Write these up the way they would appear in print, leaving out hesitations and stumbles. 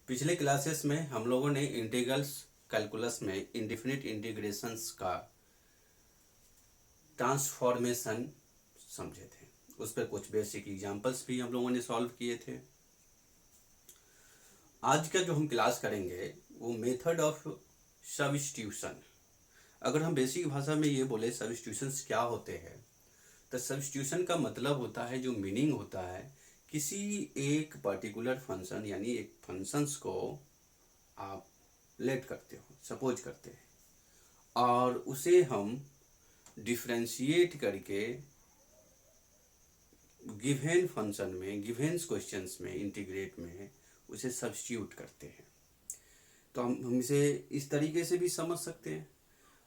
पिछले क्लासेस में हम लोगों ने इंटीग्रल्स कैलकुलस में इंडिफिनिट इंटीग्रेशंस का ट्रांसफॉर्मेशन समझे थे। उस पर कुछ बेसिक एग्जांपल्स भी हम लोगों ने सॉल्व किए थे। आज का जो हम क्लास करेंगे वो मेथड ऑफ सब्स्टिट्यूशन। अगर हम बेसिक भाषा में ये बोले सब्स्टिट्यूशंस क्या होते हैं, तो सब्स्टिट्यूशन का मतलब होता है, जो मीनिंग होता है, किसी एक पर्टिकुलर फंक्शन यानी एक फंक्शंस को आप लेट करते हो, सपोज करते हैं, और उसे हम डिफ्रेंशिएट करके गिवन फंक्शन में, गिवन क्वेश्चंस में, इंटीग्रेट में उसे सब्स्टिट्यूट करते हैं। तो हम इसे इस तरीके से भी समझ सकते हैं।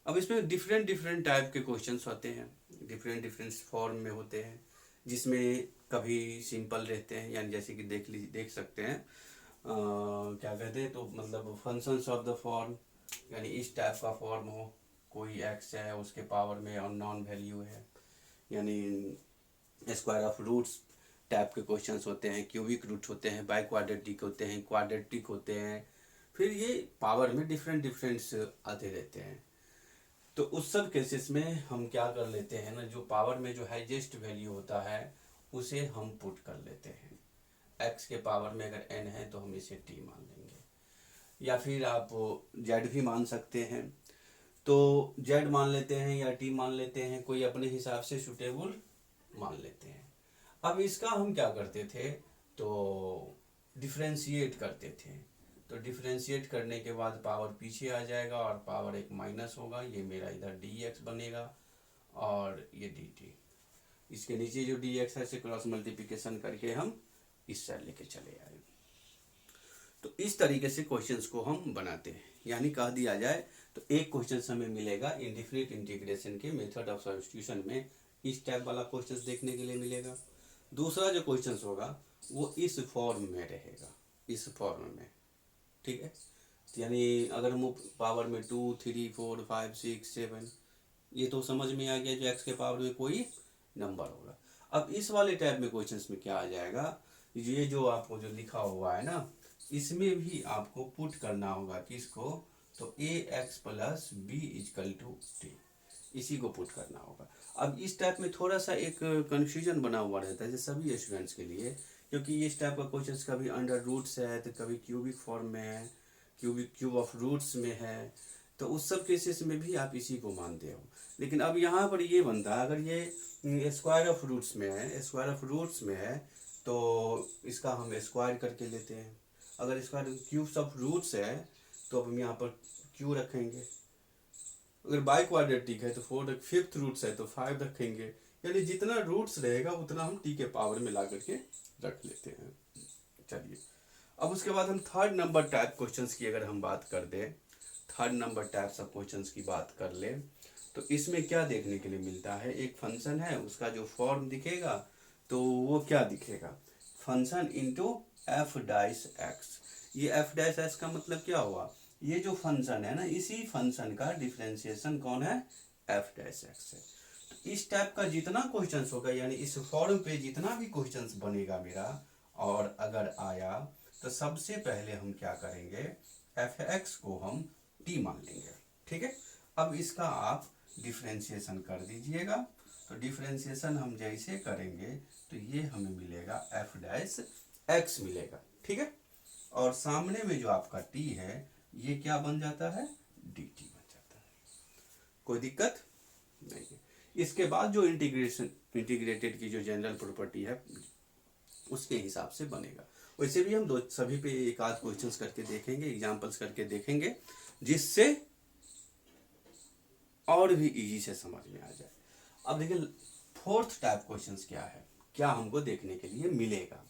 अब इसमें डिफरेंट डिफरेंट टाइप के क्वेश्चंस होते हैं, डिफरेंट डिफरेंट फॉर्म में होते हैं, जिसमें कभी सिंपल रहते हैं, यानी जैसे कि देख सकते हैं क्या कहते हैं, तो मतलब फंक्शंस ऑफ द फॉर्म, यानी इस टाइप का फॉर्म हो, कोई एक्स है उसके पावर में और नॉन वैल्यू है, यानी स्क्वायर ऑफ रूट्स टाइप के क्वेश्चंस होते हैं, क्यूबिक रूट होते हैं, बाई क्वाड्रेटिक होते हैं, क्वाड्रेटिक होते हैं, फिर ये पावर में डिफरेंट डिफरेंट्स आते रहते हैं। तो उस सब केसेस में हम क्या कर लेते हैं ना, जो पावर में जो हाईएस्ट वैल्यू होता है उसे हम पुट कर लेते हैं। x के पावर में अगर n है तो हम इसे t मान लेंगे, या फिर आप z भी मान सकते हैं। तो z मान लेते हैं या t मान लेते हैं, कोई अपने हिसाब से सुटेबल मान लेते हैं। अब इसका हम क्या करते थे, तो डिफ्रेंशिएट करते थे। तो डिफ्रेंशिएट करने के बाद पावर पीछे आ जाएगा और पावर एक माइनस होगा, ये मेरा इधर dx बनेगा और ये dt। इसके नीचे जो dx है इसे क्रॉस मल्टीप्लिकेशन करके हम इस साइड लेके चले आए। तो इस तरीके से क्वेश्चंस को हम बनाते हैं, यानी कह दिया जाए तो एक क्वेश्चन हमें मिलेगा इंडिफिनिट इंटीग्रेशन के मेथड ऑफ सब्स्टिट्यूशन में, इस टाइप वाला क्वेश्चन देखने के लिए मिलेगा। दूसरा जो क्वेश्चन होगा वो इस फॉर्म में रहेगा, इस फॉर्म में, ठीक है। यानी अगर हम पावर में 2, 3, 4, 5, 6, 7, ये तो समझ में आ गया, जो x के पावर में कोई नंबर होगा। अब इस वाले टाइप में क्वेश्चंस में क्या आ जाएगा, ये जो आपको जो लिखा हुआ है ना, इसमें भी आपको पुट करना होगा किसको, तो ax plus b is equal to t, इसी को पुट करना होगा। अब इस टाइप में थोड़ा सा एक कन्फ्यूजन बना हुआ रहता है सभी स्टूडेंट्स के लिए, क्योंकि इस टाइप का क्वेश्चन कभी अंडर रूट्स है तो कभी क्यूबिक फॉर्म में है, क्यूब ऑफ रूट्स में है, तो उस सब केसेस में भी आप इसी को मानते हो। लेकिन अब यहाँ पर ये बनता है, अगर ये स्क्वायर ऑफ रूट्स में है, स्क्वायर ऑफ रूट्स में है तो इसका हम स्क्वायर करके लेते हैं। अगर स्क्वायर क्यूब्स ऑफ रूट्स है तो हम यहाँ पर क्यू रखेंगे। अगर बाई क्वाड्रेटिक है तो 4, फिफ्थ रूट्स है तो 5 रखेंगे। यानी जितना रूट्स रहेगा उतना हम टी के पावर में ला करके रख लेते हैं। चलिए, अब उसके बाद हम थर्ड नंबर टाइप क्वेश्चंस की अगर हम बात कर दें, third number types of questions की बात कर ले, तो इसमें क्या देखने के लिए मिलता है, एक फंक्शन है, उसका जो फॉर्म दिखेगा तो वो क्या दिखेगा, function into F dice x. ये एफ डाइस एक्स का मतलब क्या हुआ, ये जो फंक्शन है ना, इसी फंक्शन का डिफरेंशिएशन कौन है, एफ डैश एक्स है। तो इस टाइप का जितना क्वेश्चंस होगा, यानी इस फॉर्म पे जितना भी क्वेश्चंस बनेगा मेरा, और अगर आया तो सबसे पहले हम क्या करेंगे, एफ एक्स को हम टी मान लेंगे, ठीक है। अब इसका आप डिफरेंशिएशन कर दीजिएगा। तो डिफरेंशिएशन हम जैसे करेंगे तो ये हमें मिलेगा एफ डैश एक्स मिलेगा, ठीक है। और सामने में जो आपका टी है ये क्या बन जाता है, डी टी बन जाता है, कोई दिक्कत नहीं है। इसके बाद जो इंटीग्रेटेड की जो जनरल प्रॉपर्टी है उसके हिसाब से बनेगा। वैसे भी हम दो सभी पे एक आध क्वेश्चंस करके देखेंगे, एग्जांपल्स करके देखेंगे, जिससे और भी इजी से समझ में आ जाए। अब देखिए फोर्थ टाइप क्वेश्चंस क्या है, क्या हमको देखने के लिए मिलेगा।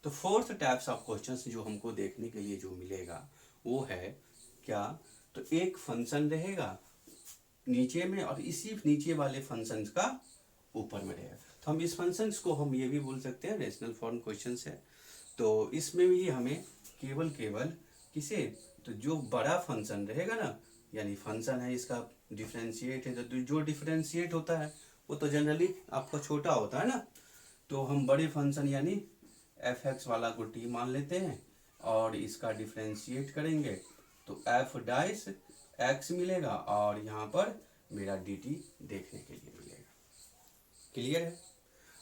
तो फोर्थ टाइप्स ऑफ क्वेश्चंस जो हमको देखने के लिए जो मिलेगा वो है क्या, तो एक फंक्शन रहेगा नीचे में और इसी नीचे वाले फंक्शन का ऊपर में रहेगा। तो हम इस फंक्शन को हम ये भी बोल सकते हैं रेशनल फॉर्म क्वेश्चन है। तो इसमें भी हमें केवल किसे, तो जो बड़ा फंक्शन रहेगा ना, यानी फंक्शन है इसका डिफरेंशिएट है, तो जो डिफरेंशिएट होता है वो तो जनरली आपका छोटा होता है ना, तो हम बड़े फंक्शन यानी एफ एक्स वाला को टी मान लेते हैं और इसका डिफ्रेंशिएट करेंगे तो एफ डाइस एक्स मिलेगा और यहाँ पर मेरा डी टी देखने के लिए मिलेगा। क्लियर है।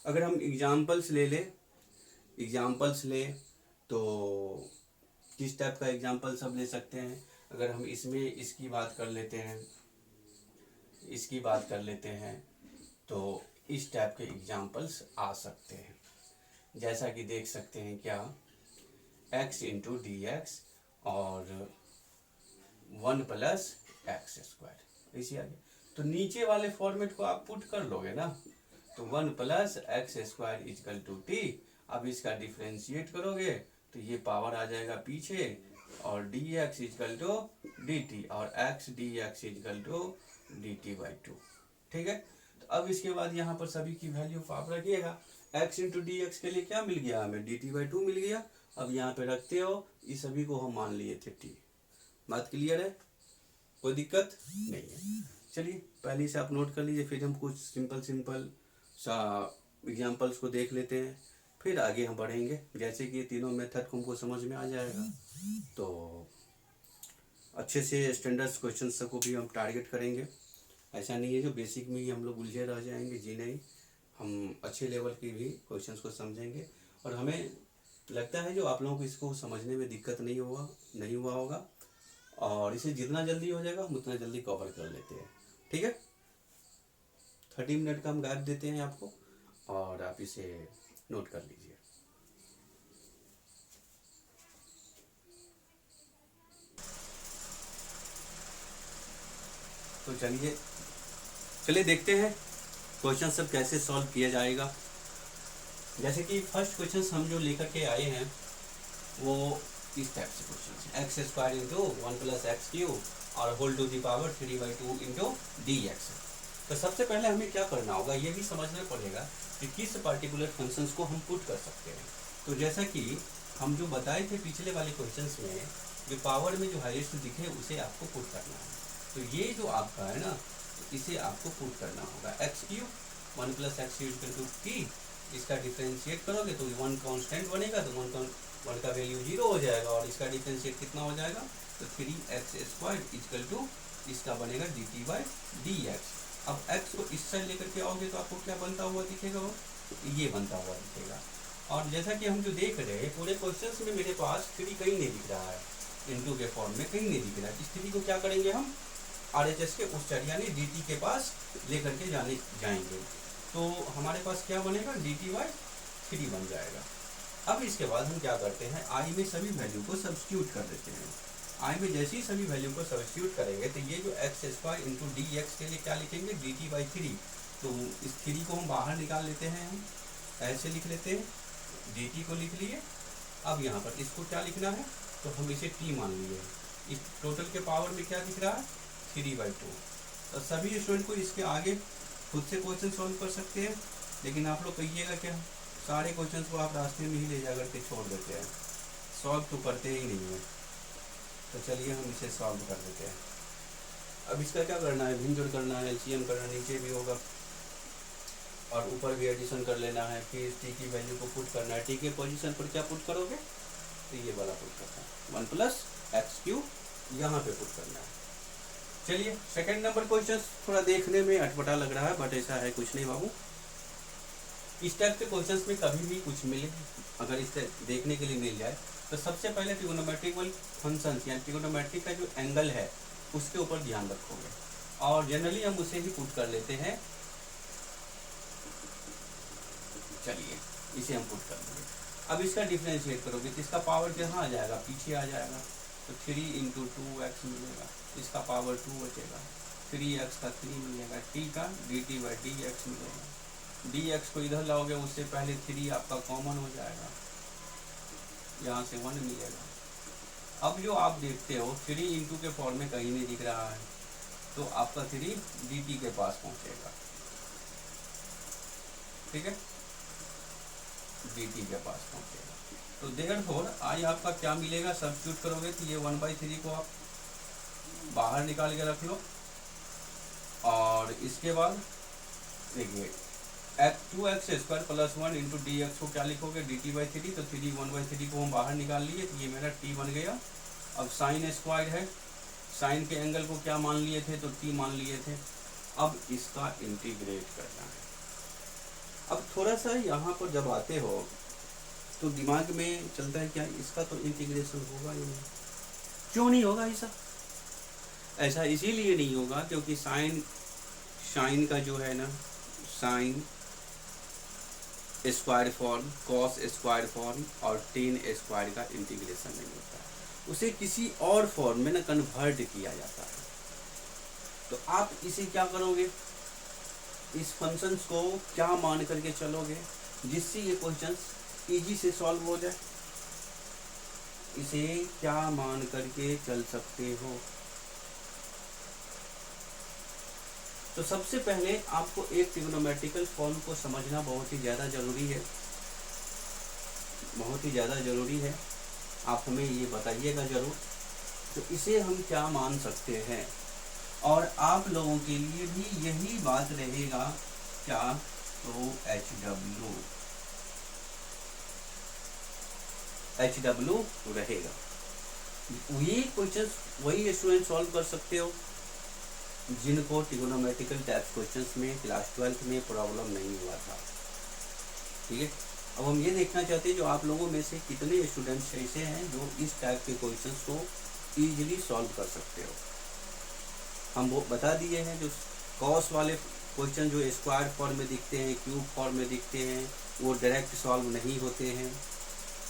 अगर हम एग्जाम्पल्स ले तो किस टाइप का एग्जाम्पल सब ले सकते हैं। अगर हम इसमें इसकी बात कर लेते हैं तो इस टाइप के एग्जाम्पल्स आ सकते हैं। जैसा कि देख सकते हैं क्या, x इंटू डी एक्स और 1 प्लस एक्स स्क्वायर इसी आगे। तो नीचे वाले फॉर्मेट को आप पुट कर लोगे ना, तो 1 plus x square is equal to t. अब इसका डिफ्रेंशिएट करोगे तो ये पावर आ जाएगा पीछे और D X equal to D T और X D X equal to D T by 2। ठीक है। तो अब इसके बाद यहाँ पर सभी की वैल्यू आप रखिएगा। x इंटू डी एक्स के लिए क्या मिल गया हमें, डी टी बाई 2 मिल गया। अब यहाँ पे रखते हो, इस सभी को हम मान लिए थे t। बात क्लियर है, कोई दिक्कत नहीं है। चलिए पहले से आप नोट कर लीजिए, फिर हम कुछ सिंपल सा एग्जाम्पल्स को देख लेते हैं, फिर आगे हम बढ़ेंगे। जैसे कि तीनों मेथड को हमको समझ में आ जाएगा तो अच्छे से स्टैंडर्ड्स क्वेश्चन को भी हम टारगेट करेंगे। ऐसा नहीं है जो बेसिक में ही हम लोग उलझे रह जाएंगे, जी नहीं, हम अच्छे लेवल के भी क्वेश्चंस को समझेंगे। और हमें लगता है जो आप लोगों को इसको समझने में दिक्कत नहीं हुआ होगा और इसे जितना जल्दी हो जाएगा हम उतना जल्दी कवर कर लेते हैं। ठीक है। 30 मिनट का हम गैप देते हैं आपको और आप इसे नोट कर लीजिए। तो चलिए देखते हैं क्वेश्चन सब कैसे सॉल्व किया जाएगा। जैसे कि फर्स्ट क्वेश्चन हम जो लेकर के आए हैं वो इस टाइप से क्वेश्चन है, x square into 1 plus x cube और whole to the power 3/2 into d x. तो सबसे पहले हमें क्या करना होगा, ये भी समझना पड़ेगा कि किस पर्टिकुलर फंक्शंस को हम पुट कर सकते हैं। तो जैसा कि हम जो बताए थे पिछले वाले क्वेश्चंस में, जो पावर में जो हाईएस्ट दिखे उसे आपको पुट करना है। तो ये जो आपका है ना, इसे आपको पुट करना होगा। X cube 1 plus x equal to t, इसका डिफ्रेंशिएट करोगे तो 1 कांस्टेंट बनेगा, तो 1 का वैल्यू 0 हो जाएगा और इसका डिफ्रेंशिएट कितना हो जाएगा, तो 3x स्क्वायर इक्वल टू इसका बनेगा D T by D x. अब x को इस साइड लेकर के आओगे तो आपको क्या बनता हुआ दिखेगा, वो ये बनता हुआ दिखेगा। और जैसा कि हम जो देख रहे हैं पूरे क्वेश्चंस में मेरे पास 3 कहीं नहीं दिख रहा है, इनटू के फॉर्म में कहीं नहीं दिख रहा है। इस 3 को क्या करेंगे हम, RHS के उस साइड यानी dt के पास लेकर के जाएंगे तो हमारे पास क्या बनेगा, dt बाई 3 बन जाएगा। अब इसके बाद हम क्या करते हैं, i में सभी वैल्यू को सब्स्टिट्यूट कर देते हैं। i में जैसे ही सभी वैल्यू को सब्स्टिट्यूट करेंगे तो ये जो x square into d x के लिए क्या लिखेंगे, dt बाई 3। तो इस 3 को हम बाहर निकाल लेते हैं, हम ऐसे लिख लेते हैं, dt को लिख लिए। अब यहाँ पर इसको क्या लिखना है, तो हम इसे t मान लिए। इस टोटल के पावर में क्या दिख रहा है, 3/2। तो सभी स्टूडेंट को इसके आगे खुद से क्वेश्चन सॉल्व कर सकते हैं, लेकिन आप लोग कहिएगा क्या, सारे क्वेश्चंस को आप रास्ते में ही ले जा करके छोड़ देते हैं, सॉल्व तो करते ही नहीं है। तो चलिए हम इसे सॉल्व कर देते हैं। अब इसका क्या करना है, भिन्न जोड़ करना है, एलसीएम करना, नीचे भी होगा और ऊपर भी एडिशन कर लेना है। फिर टी की वैल्यू को पुट करना है, टी के पोजीशन पर क्या पुट करोगे, तो ये वाला पुट करना है, 1 प्लस एक्स क्यूब यहाँ पे पुट करना है। चलिए सेकंड नंबर क्वेश्चन थोड़ा देखने में अटपटा लग रहा है, बट ऐसा है कुछ नहीं बाबू। इस टाइप के क्वेश्चंस में कभी भी कुछ मिले, अगर इसे देखने के लिए मिल जाए तो सबसे पहले ट्रिगोनोमेट्रिकल फंक्शंस यानी ट्रिगोनोमेट्रिक का जो एंगल है उसके ऊपर ध्यान रखोगे और जनरली हम उसे ही पुट कर लेते हैं। चलिए इसे हम पुट कर देंगे। अब इसका डिफ्रेंशिएट करोगे तो इसका पावर कहाँ आ जाएगा, पीछे आ जाएगा, तो 3 इंटू 2x मिलेगा, इसका पावर 2 बचेगा, 3x का 3 मिलेगा, t का dt बाई डी एक्स मिलेगा। dx को इधर लाओगे उससे पहले 3 आपका कॉमन हो जाएगा, यहाँ से 1 मिलेगा। अब जो आप देखते हो 3 इंटू के फॉर्म में कहीं नहीं दिख रहा है, तो आपका 3 dt के पास पहुँचेगा, ठीक है, dt के पास पहुँचेगा। तो देयरफॉर आई आपका क्या मिलेगा, सब्स्टिट्यूट करोगे तो ये 1/3 को आप बाहर निकाल के रख लो और इसके बाद देखिए 2x² plus 1 into d x को क्या लिखोगे, dt/3, तो 3 1/3 को हम बाहर निकाल लिए, तो ये मेरा t बन गया। अब साइन स्क्वायर है, साइन के एंगल को क्या मान लिए थे, तो t मान लिए थे। अब इसका इंटीग्रेट करना है। अब थोड़ा सा यहाँ पर जब आते हो तो दिमाग में चलता है क्या इसका तो इंटीग्रेशन होगा ही नहीं। क्यों नहीं होगा ऐसा? ऐसा इसीलिए नहीं होगा क्योंकि साइन का जो है ना, sine square form, cos square form और टेन स्क्वायर का इंटीग्रेशन नहीं होता है, उसे किसी और फॉर्म में ना कन्वर्ट किया जाता है। तो आप इसे क्या करोगे, इस फंक्शंस को क्या मान करके चलोगे जिससे ये क्वेश्चंस इजी से सॉल्व हो जाए। इसे क्या मान करके चल सकते हो? तो सबसे पहले आपको एक ट्रिग्नोमेट्रिकल फॉर्म को समझना बहुत ही ज़्यादा ज़रूरी है, बहुत ही ज़्यादा ज़रूरी है। आप हमें ये बताइएगा ज़रूर, तो इसे हम क्या मान सकते हैं। और आप लोगों के लिए भी यही बात रहेगा क्या, तो HW रहेगा। ये क्वेश्चन वही स्टूडेंट सॉल्व कर सकते हो जिनको ट्रिग्नोमेट्रिकल टाइप क्वेश्चंस में क्लास 12th में प्रॉब्लम नहीं हुआ था। ठीक है, अब हम ये देखना चाहते हैं जो आप लोगों में से कितने स्टूडेंट्स ऐसे हैं जो इस टाइप के क्वेश्चंस को ईजिली सॉल्व कर सकते हो। हम वो बता दिए हैं, जो कॉस वाले क्वेश्चन जो स्क्वायर फॉर्म में दिखते हैं, क्यूब फॉर्म में दिखते हैं, वो डायरेक्ट सॉल्व नहीं होते हैं।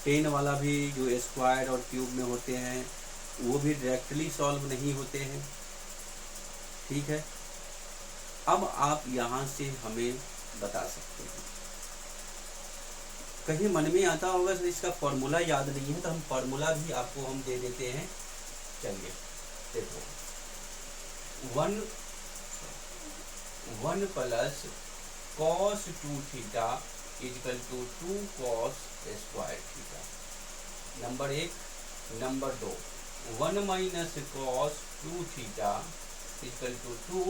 टेन वाला भी जो स्क्वायर और क्यूब में होते हैं वो भी डायरेक्टली सॉल्व नहीं होते हैं। ठीक है, अब आप यहाँ से हमें बता सकते हैं। कहीं मन में आता होगा तो इसका फॉर्मूला याद नहीं है, तो हम फॉर्मूला भी आपको हम दे देते हैं। चलिए देखो, 1 plus cos 2 theta equal to 2 cos square theta, number 1। Number 2, 1 minus cos 2 theta equal to 2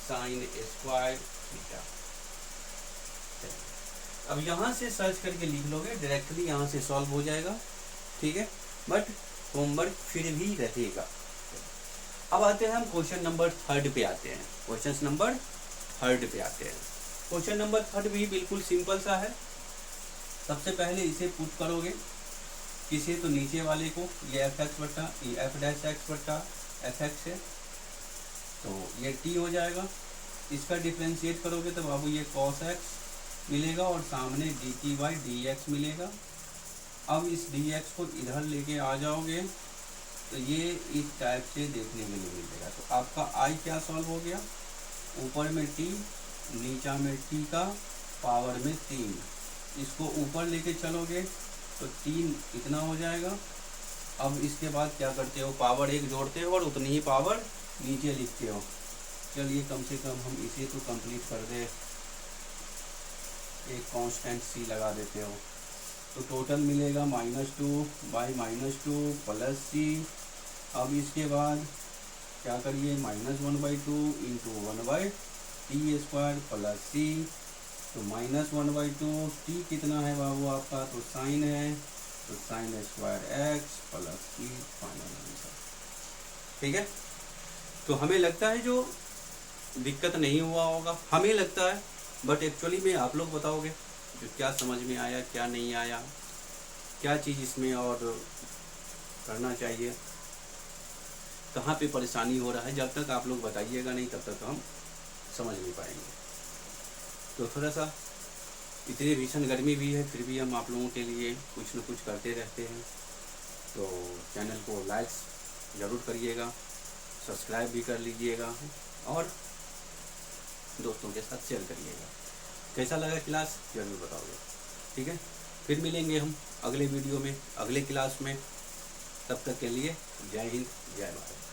sine square theta. अब यहाँ से सर्च करके लिख लोगे, डायरेक्टली यहाँ से सॉल्व हो जाएगा। ठीक है, बट होमवर्क फिर भी रहेगा। अब आते हैं हम क्वेश्चन नंबर 3 पे आते हैं। क्वेश्चन नंबर 3 पे आते हैं। क्वेश्चन नंबर 3 भी बिल्कुल सिंपल सा है। सबसे पहले इसे पुट करोगे किसे, तो नीचे वाले को, ये f(x) बट्टा ये f'(x) बट्टा f(x) है, तो ये t हो जाएगा। इसका डिफ्रेंशिएट करोगे तो बाबू ये cos x मिलेगा और सामने dt/dx मिलेगा। अब इस dx को इधर लेके आ जाओगे तो ये इस टाइप से देखने के लिए मिलेगा। तो आपका i क्या सॉल्व हो गया, ऊपर में t, नीचा में t का पावर में 3। इसको ऊपर लेके चलोगे तो 3 इतना हो जाएगा। अब इसके बाद क्या करते हो, पावर 1 जोड़ते हो और उतनी ही पावर नीचे लिखते हो। चलिए कम से कम हम इसे तो कंप्लीट कर दे, एक कांस्टेंट c लगा देते हो। तो टोटल मिलेगा -2/-2 प्लस c। अब इसके बाद क्या करिए, -1/2 इंटू 1/t² प्लस c। तो -1/2, t कितना है बाबू आपका, तो साइन है, तो sine square x plus c final answer. ठीक है, तो हमें लगता है जो दिक्कत नहीं हुआ होगा, हमें लगता है, बट एक्चुअली में आप लोग बताओगे जो क्या समझ में आया, क्या नहीं आया, क्या चीज़ इसमें और करना चाहिए, कहाँ पे परेशानी हो रहा है। जब तक आप लोग बताइएगा नहीं तब तक हम समझ नहीं पाएंगे। तो थोड़ा सा इतनी भीषण गर्मी भी है, फिर भी हम आप लोगों के लिए कुछ न कुछ करते रहते हैं। तो चैनल को लाइक ज़रूर करिएगा, सब्सक्राइब भी कर लीजिएगा और दोस्तों के साथ शेयर करिएगा। कैसा लगा क्लास ज़रूर बताओगे। ठीक है, फिर मिलेंगे हम अगले वीडियो में, अगले क्लास में। तब तक के लिए जय हिंद, जय भारत।